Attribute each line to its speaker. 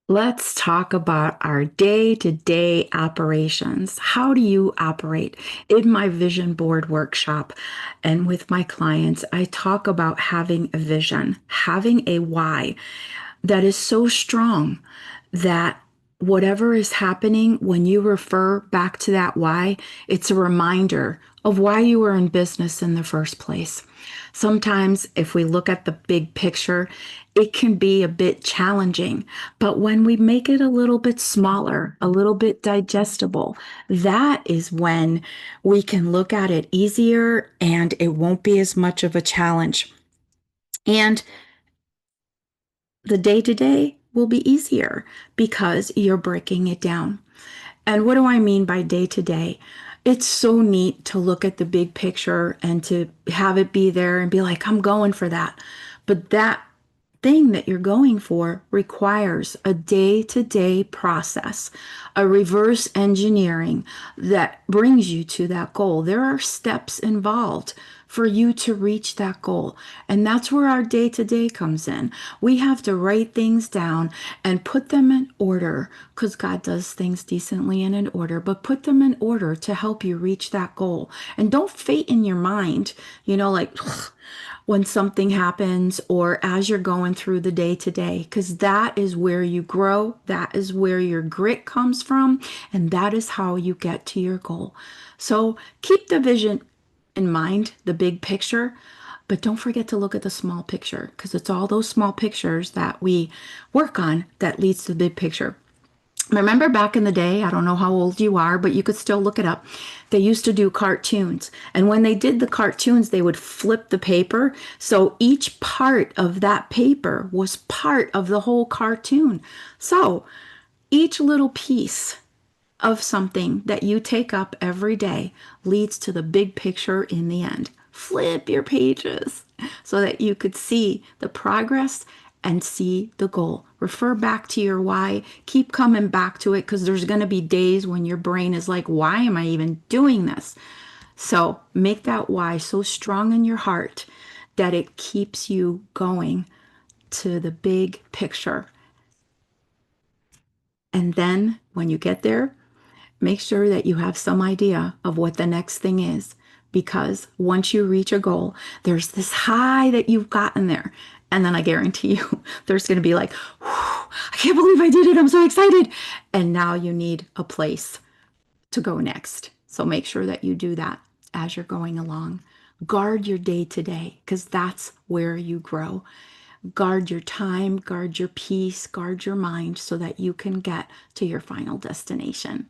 Speaker 1: Let's talk about our day-to-day operations. How do you operate? In my vision board workshop and with my clients, I talk about having a vision, having a why that is so strong that whatever is happening, when you refer back to that why, it's a reminder of why you were in business in the first place. Sometimes, if we look at the big picture, it can be a bit challenging, but when we make it a little bit smaller, a little bit digestible, that is when we can look at it easier and it won't be as much of a challenge. And the day to day will be easier because you're breaking it down. And what do I mean by day to day? It's so neat to look at the big picture and to have it be there and be like, I'm going for that. But that thing that you're going for requires a day-to-day process, a reverse engineering that brings you to that goal. There are steps involved for you to reach that goal. And that's where our day-to-day comes in. We have to write things down and put them in order because God does things decently and in order, but put them in order to help you reach that goal. And don't fate in your mind, like when something happens or as you're going through the day to day, because that is where you grow. That is where your grit comes from. And that is how you get to your goal. So keep the vision in mind, the big picture, but don't forget to look at the small picture because it's all those small pictures that we work on that leads to the big picture. Remember back in the day, I don't know how old you are, but you could still look it up. They used to do cartoons. And when they did the cartoons, they would flip the paper. So each part of that paper was part of the whole cartoon. So each little piece of something that you take up every day leads to the big picture in the end. Flip your pages so that you could see the progress and see the goal. Refer back to your why. Keep coming back to it because there's going to be days when your brain is like, why am I even doing this? So make that why so strong in your heart that it keeps you going to the big picture. And then when you get there, make sure that you have some idea of what the next thing is. Because once you reach a goal, there's this high that you've gotten there. And then I guarantee you, there's going to be like, I can't believe I did it. I'm so excited. And now you need a place to go next. So make sure that you do that as you're going along. Guard your day to day because that's where you grow. Guard your time, guard your peace, guard your mind so that you can get to your final destination.